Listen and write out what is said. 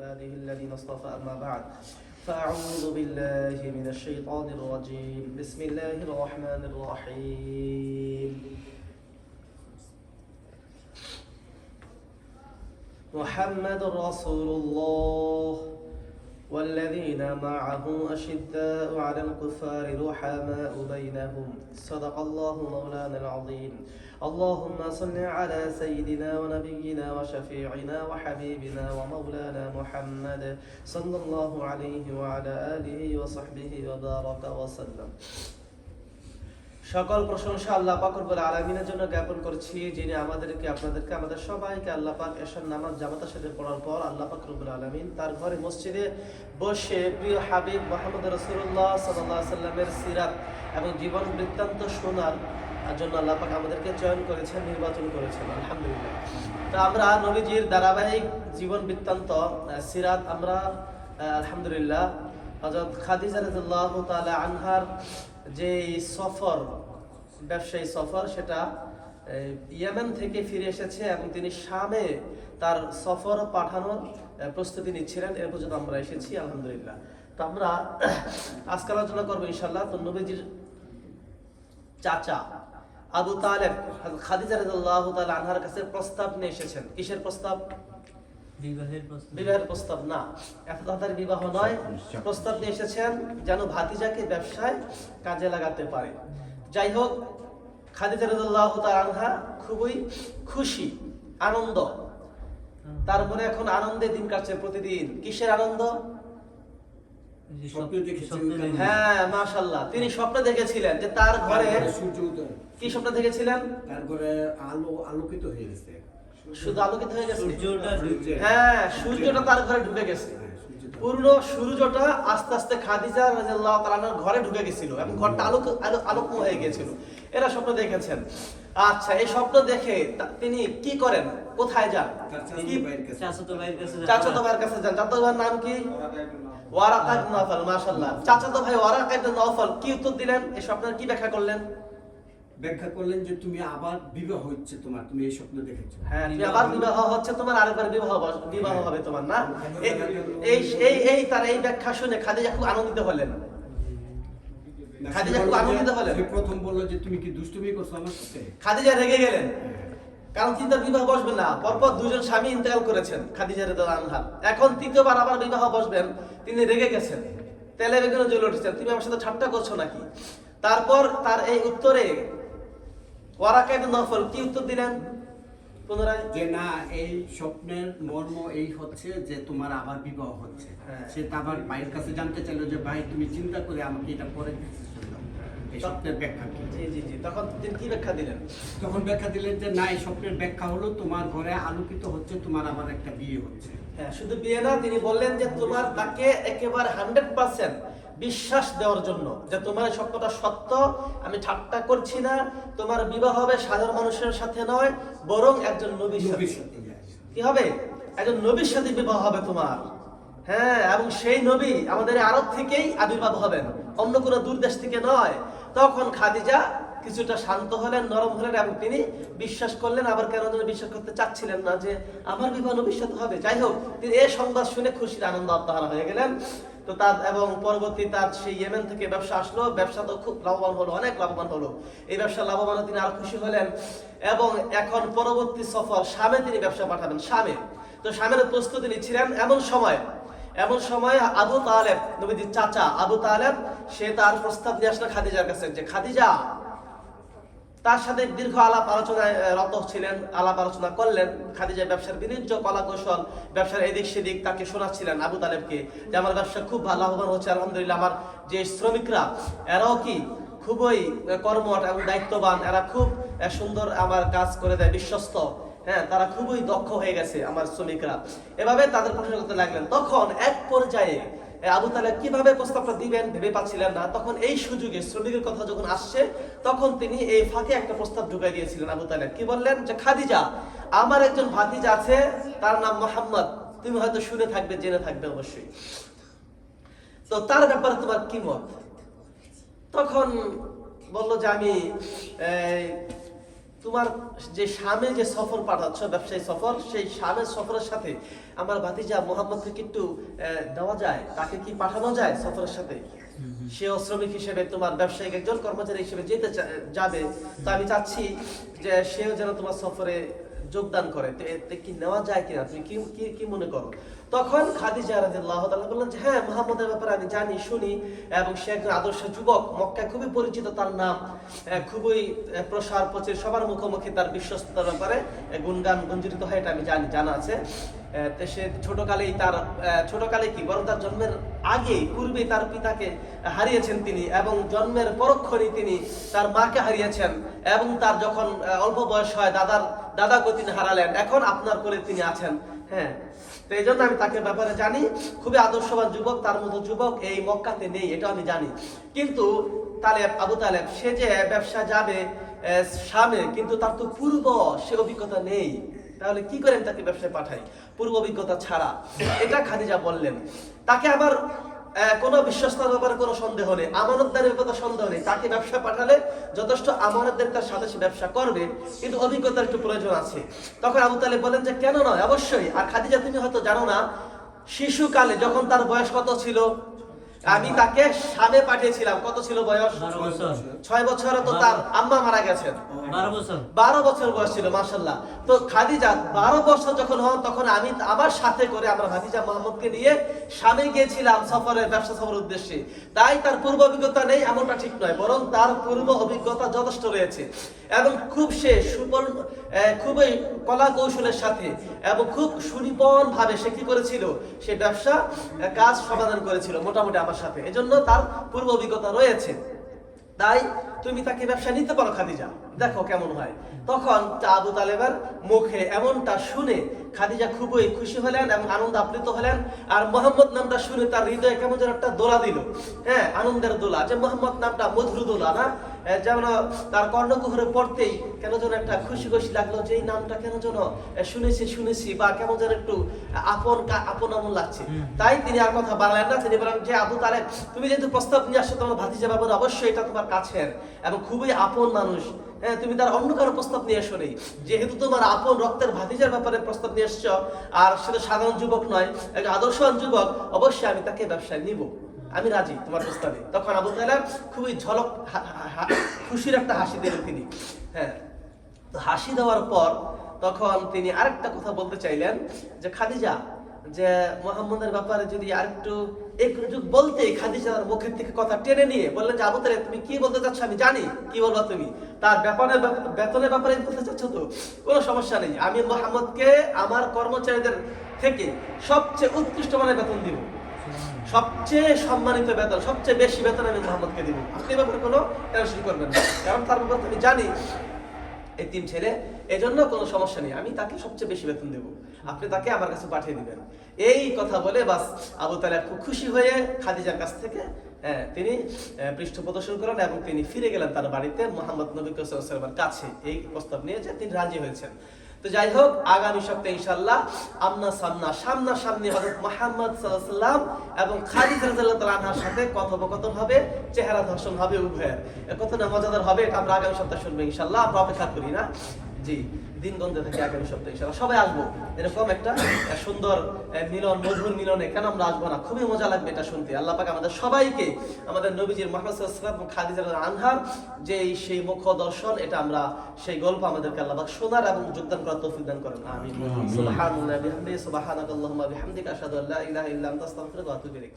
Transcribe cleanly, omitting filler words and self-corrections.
عباده الذين اصطفى أما بعد فأعوذ بالله من الشيطان الرجيم بسم الله الرحمن الرحيم محمد رسول الله والذين معه أشداء على الكفار رحماء بينهم صدق الله مولانا العظيم اللهم صل على سيدنا ونبينا وشفيعنا وحبيبنا ومولانا محمد صلى الله عليه وعلى آله وصحبه وبارك وسلم সকল প্রশংসা আল্লাহ পাক রব্বুল আলামিনের জন্য জ্ঞাপন করছি, যিনি আমাদেরকে আপনাদেরকে আমাদের সবাইকে আল্লাহ পাক এশার নামাজ জামাতের সাথে পড়ার পর আল্লাহ পাক রব্বুল আলামিন তার ঘরে মসজিদে বসে প্রিয় হাবিব মুহাম্মদ রাসূলুল্লাহ সাল্লাল্লাহু আলাইহি সাল্লামের সিরাত এবং জীবন বৃত্তান্ত শোনার জন্য আল্লাহ পাক আমাদেরকে চয়ন করেছেন, নির্বাচন করেছেন। আলহামদুলিল্লাহ। তো আমরা নবীজির ধারাবাহিক জীবন বৃত্তান্ত সিরাত আমরা আলহামদুলিল্লাহ হযরত খাদিজা রাদিয়াল্লাহু তাআলা আনহার যে সফর, ব্যবসায়ী সফর, সেটা ইয়েমেন থেকে ফিরে এসেছে এবং তিনি শামে তার সফর পাঠানোর প্রস্তুতি নিচ্ছিলেন। এর পর্যন্ত আমরা এসেছি আলহামদুলিল্লাহ। তো আমরা আজকে আলোচনা করবো ইনশাআল্লাহ। তো নবীজির চাচা আবু তালেব খাদিজা রাদিয়াল্লাহু তাআলা আনহার কাছে প্রস্তাব নিয়ে এসেছেন। কিসের প্রস্তাব? বিবাহের প্রস্তাব না, এত তাড়াতাড়ি বিবাহ নয়। প্রস্তাব নিয়ে এসেছেন যেন ভাতিজাকে ব্যবসায় কাজে লাগাতে পারে। যাই হোক, খাদিজা রাদিয়াল্লাহু তাআলা আনহা খুবই খুশি, আনন্দ, তারপরে এখন আনন্দে দিন কাটছে প্রতিদিন। কিসের আনন্দ? হ্যাঁ, মাশাআল্লাহ, তিনি স্বপ্ন দেখেছিলেন যে তার ঘরে সূর্য উদয়। কি স্বপ্ন দেখেছিলেন? তার ঘরে আলোকিত হয়ে গেছে। শুধু আলোকিত হয়ে গেছে? হ্যাঁ, সূর্যটা তার ঘরে ঢুকে গেছে। পূর্ণ সূর্যটা আস্তে আস্তে খাদিজা রাদিয়াল্লাহু তাআলার ঘরে ঢুকে গেছিল এবং ঘরটা আলোকময় হয়ে গিয়েছিল। এরা স্বপ্ন দেখেছেন। আচ্ছা, এই স্বপ্ন দেখে তিনি কি করেন? কোথায় যান? চাচাতো ভাইয়ের কাছে যান। চাচাতো ভাইয়ের নাম কি? Waraqa ibn Nawfal. মাশাআল্লাহ। চাচাতো ভাই ওয়ারাকা ইবনে নওফল কি উত্তর দিলেন? এই স্বপ্নের কি ব্যাখ্যা করলেন? ব্যাখ্যা করলেন যে তুমি আবার বিবাহ হচ্ছে তোমার, তুমি এই স্বপ্ন দেখেছো। হ্যাঁ, তুমি আবার বিবাহ হচ্ছে তোমার, আরেকবার বিবাহ হবে তোমার, না? এই তার এই ব্যাখ্যা শুনে খাদিজা খুব আনন্দিত হলেন। খাদিজা খুব আনন্দিত হলেন। প্রথম বলল যে তুমি কি দুষ্টুমি করছো আমার সাথে। খাদিজা রেগে গেলেন, কারণ তিনি তার বিবাহ বসবেন না। পরপর দুজন স্বামী ইন্তেকাল করেছেন খাদিজা রাদিয়াল্লাহু আনহা। এখন তৃতীয়বার আবার বিবাহ বসবেন, তিনি রেগে গেছেন, তেলে বেগুনে জ্বলে উঠেছেন। তুমি আমার সাথে ঠাট্টা করছো নাকি? তারপর তার এই উত্তরে ওয়ারাকা ইবনে নওফল কি উত্তর দিলেন পুনরায়? যে না, এই স্বপ্নের মর্ম এই হচ্ছে যে তোমার আবার বিবাহ হচ্ছে। সে আবার ভাইয়ের কাছে জানতে চাইলো যে ভাই তুমি চিন্তা করে আমাকে এটা পরে এই স্বপ্নের ব্যাখ্যা কি? জি। তখন তিনি কি ব্যাখ্যা দিলেন? তখন ব্যাখ্যা দিলেন যে না, এই স্বপ্নের ব্যাখ্যা হলো তোমার ঘরে আলোকিত হচ্ছে, তোমার আবার একটা বিয়ে হচ্ছে। হ্যাঁ, শুধু বিয়ে না, তিনি বললেন যে তোমার তাকে একেবারে 100% বিশ্বাস দেওয়ার জন্য যে তোমার স্বপ্নটা সত্য, আমি ঠাট্টা করছি না, তোমার বিবাহ হবে সাধারণ মানুষের সাথে নয়, বরং একজন নবীর সাথে। কি হবে? একজন নবীর সাথে বিবাহ হবে তোমার। হ্যাঁ, এবং সেই নবী আমাদের আরব থেকেই আবির্ভাব হবেন, অন্য কোনো দূর দেশ থেকে নয়। তখন খাদিজা কিছুটা শান্ত হলেন, নরম হলেন এবং তিনি বিশ্বাস করলেন। আবার কেন যেন বিশ্বাস করতে চাচ্ছিলেন না যে আমার বিবাহ নবীর সাথে হবে। যাই হোক, তিনি এই সংবাদ শুনে খুশির আনন্দ আত্মহারা হয়ে গেলেন। তো তার এবং পরবর্তী তার সেই ইয়েমেন থেকে ব্যবসা আসলো, ব্যবসা তো খুব লাভবান হলো, অনেক লাভবান হলো। এই ব্যবসা লাভবান তিনি আরো খুশি হলেন এবং এখন পরবর্তী সফর শামে তিনি ব্যবসা পাঠাবেন। শামে তো শামের প্রস্তুতি নিচ্ছিলেন। এমন সময় আবু তালেব, নবীজির চাচা আবু তালেব, সে তার প্রস্তাব নিয়ে আসলো খাদিজার কাছে যে খাদিজা তার সাথে দীর্ঘ আলাপ আলোচনায় রত ছিলেন, আলাপ আলোচনা করলেন। খাদিজা ব্যবসার বিভিন্ন কলা কৌশল, ব্যবসার এদিক সেদিক তাকে শোনাচ্ছিলেন আবু তালেবকে যে আমার ব্যবসা খুব ভালো লাভবান হচ্ছে আলহামদুলিল্লাহ, আমার যে শ্রমিকরা এরাও কি খুবই কর্মঠ এবং দায়িত্ববান, এরা খুব সুন্দর আমার কাজ করে দেয়, বিশ্বস্ত। হ্যাঁ, তারা খুবই দক্ষ হয়ে গেছে আমার শ্রমিকরা। এভাবে তাদের প্রশংসা করতে লাগলেন। তখন এক পর্যায়ে আবু তালেব কিভাবে প্রস্তাবটা দিবেন ভেবে পাচ্ছিলেন না। তখন এই সুযোগে শ্রমিকের কথা যখন আসছে, তখন তিনি এই ফাঁকে একটা প্রস্তাব ঢুকাই দিয়েছিলেন। আবু তালেব কি বললেন যে খাদিজা, আমার একজন ভাতিজা আছে, তার নাম মোহাম্মদ, তুমি হয়তো শুনে থাকবে, জেনে থাকবে অবশ্যই, তো তার ব্যাপারে তোমার কি মত? তখন বলল যে আমি তোমার যে শামে যে সফর পাঠাচ্ছ, ব্যবসায়ী সফর, সেই শামের সফরের সাথে আমার ভাতিজা মোহাম্মদকে কি একটু দেওয়া যায়, তাকে কি পাঠানো যায় সফরের সাথে? সেও শ্রমিক হিসেবে তোমার ব্যবসায়িক একজন কর্মচারী হিসেবে যাবে, তো আমি চাচ্ছি যে সেও যেন তোমার সফরে যোগদান করে, তো এতে কি নেওয়া যায় কিনা, তুমি কি কি কি মনে করো? তখন খাদিজা রাদিয়াল্লাহু তাআলা বললেন যে হ্যাঁ, মুহাম্মদের ব্যাপারে আমি জানি, শুনি, এবং সে একজন আদর্শ যুবক, মক্কায় খুবই পরিচিত তার নাম, খুবই প্রসার প্রচার, সবার মুখোমুখি তার বিশ্বস্ততার ব্যাপারে গুণগান গুঞ্জরিত হয়, এটা আমি জানা আছে। তো সে ছোটকালে কি বরং তার জন্মের আগে পূর্বে তার পিতাকে হারিয়েছেন তিনি, এবং জন্মের পরক্ষণেই তিনি তার মাকে হারিয়েছেন, এবং তার যখন অল্প বয়স হয় দাদাকে তিনি হারালেন, এখন আপনার কোলে তিনি আছেন। হ্যাঁ, তো এই জন্য আমি তাকে ব্যাপারে জানি, খুবই আদর্শবান যুবক, তার মতো যুবক এই মক্কাতে নেই, এটা আমি জানি। কিন্তু আবু তালেব সে যে ব্যবসা যাবে শামে, কিন্তু তার তো পূর্ব সে অভিজ্ঞতা নেই, তাহলে কি করেন তাকে ব্যবসায় পাঠাই পূর্ব অভিজ্ঞতা ছাড়া? এটা খাদিজা বললেন। তাকে আবার কোনো বিশ্বস্ততার ব্যাপারে কোনো সন্দেহ নেই, আমানতদারের ব্যাপারে সন্দেহ নেই, তাকে ব্যবসা পাঠালে যথেষ্ট আমানতদারিতার সাথে সে ব্যবসা করবে, কিন্তু অভিজ্ঞতার একটু প্রয়োজন আছে। তখন আবু তালেব বলেন যে কেন নয়, অবশ্যই। আর খাদিজা, তুমি হয়তো জানো না, শিশুকালে যখন তার বয়স কত ছিল, আমি তাকে শামে পাঠিয়েছিলাম, কত ছিল বয়স? 6 বছর। তো তার আম্মা মারা গেছেন, 12 বছর বয়স ছিল, মাশাআল্লাহ। তো খাদিজা 12 বছর যখন হন, তখন আমি আমার সাথে করে আমার ভাতিজা মোহাম্মদকে নিয়ে শামে গিয়েছিলাম ব্যবসা সফরের উদ্দেশ্যে। তাই তার পূর্ব অভিজ্ঞতা নেই এমনটা ঠিক নয়, বরং তার পূর্ব অভিজ্ঞতা যথেষ্ট রয়েছে, এবং খুব সে খুবই কলা কৌশলের সাথে এবং খুব সুনিপুণ ভাবে সে কি করেছিল, সে ব্যবসা কাজ সমাধান করেছিল মোটামুটি আমার সাথে, এজন্য তার পূর্ব অভিজ্ঞতা রয়েছে। তাই তুমি তাকে ব্যবসা নিতে পারো খাদিজা, দেখো কেমন হয়। তখন আবু তালেবের মুখে এমনটা শুনে খাদিজা খুবই খুশি হলেন এবং আনন্দ আপ্লুত হলেন। আর মোহাম্মদ নামটা শুনে তার হৃদয়ে কেমন যেন একটা দোলা দিল, হ্যাঁ, আনন্দের দোলা, যে মোহাম্মদ নামটা মধুর দোলা না, যেমন তার কর্ণকুহরে পড়তেই কেন যেন একটা খুশি খুশি লাগলো, যে এই নামটা কেন যেন শুনেছি বা কেমন যেন একটু আপন লাগছে। তাই তিনি আর কথা বাড়ালেন না, তিনি বলেন যে আবু তালেব, তুমি যেহেতু প্রস্তাব নিয়ে আসছো তোমার ভাতিজা বাবুর, অবশ্যই এটা তোমার কাছের এবং খুবই আপন মানুষ, হ্যাঁ, তুমি তার অন্য কারো প্রস্তাব নিয়ে এসো নেই, যেহেতু তোমার আপন রক্তের ভাতিজার ব্যাপারে প্রস্তাব নিয়ে এসছো, আর সেটা সাধারণ যুবক নয়, এক আদর্শবান যুবক, অবশ্যই আমি তাকে ব্যবসায় নিব, আমি রাজি তোমার প্রস্তাবে। তখন আবু তালেব খুবই ঝলক খুশির একটা হাসি দিলেন তিনি। হ্যাঁ, হাসি দেওয়ার পর তখন তিনি আরেকটা কথা বলতে চাইলেন যে খাদিজা, যে মুহাম্মদের ব্যাপারে যদি আরেকটু একটু বলতে, খাদিজার মুখের থেকে কথা টেনে নিয়ে বললেন যে আবু তালেব, তুমি কি বলতে চাচ্ছ আমি জানি, কি বলবা তুমি, তার বেতনের ব্যাপারে বলতে চাচ্ছ তো, কোনো সমস্যা নেই, আমি মুহাম্মদকে আমার কর্মচারীদের থেকে সবচেয়ে উৎকৃষ্ট মানের বেতন দিব, সবচেয়ে সম্মানিত বেতন, সবচেয়ে বেশি বেতন আমি মোহাম্মদকে দিব, আপনি ব্যাপারে কোনো টেনশন করবেন না, কারণ তার ব্যাপারে আমি জানি এতিম ছেলে, এজন্য কোনো সমস্যা নেই, আমি তাকে সবচেয়ে বেশি বেতন দেব, আপনি তাকে আমার কাছে পাঠিয়ে দিবেন। এই কথা বলে বাস আবু তালেব খুব খুশি হয়ে খাদিজার কাছ থেকে তিনি পৃষ্ঠ প্রদর্শন করেন এবং তিনি ফিরে গেলেন তার বাড়িতে মুহাম্মদ নবী সাল্লাল্লাহু আলাইহি ওয়াসাল্লামের কাছে, এই প্রস্তাব নিয়ে যে তিনি রাজি হয়েছেন। তো যাই হোক, আগামী সপ্তাহে ইনশাআল্লাহ সামনাসামনি হযরত মুহাম্মদ সাল্লাল্লাহু আলাইহি ওয়াসাল্লাম এবং খাদিজা রাদিয়াল্লাহু তাআলা আনহার সাথে কথোপকথন হবে, চেহারা দর্শন হবে উভয়ের, কতটা মজাদার হবে এটা আমরা আগামী সপ্তাহে শুনবো ইনশাআল্লাহ। আমরা অপেক্ষা করি না, জি, দিন গন্ধে থাকে আগামী সপ্তাহে ইনশাআল্লাহ সবাই আসবো, এরকম একটা সুন্দর মিলন, মধুর মিলনে কেন আমরা আসবো না, খুবই মজা লাগবে এটা শুনতে। আল্লাহ পাক আমাদের সবাইকে আমাদের নবীজির মুহাম্মদ সাল্লাল্লাহু আলাইহি ওয়াসাল্লাম এবং খাদিজা রাদিয়াল্লাহু আনহার যে সেই মুখ্য দর্শন, এটা আমরা সেই গল্প আমাদেরকে আল্লাহ পাক শোনার এবং যোগদান করার তৌফিক দান করেন, আমিন। সুবহানাল্লাহি ওয়া বিহামদিহি, সুবহানাকাল্লাহুম্মা বিহামদিকা, আশহাদু আল্লা ইলাহা ইল্লা আনতা, আস্তাগফিরুকা ওয়া আতুবু ইলাইক।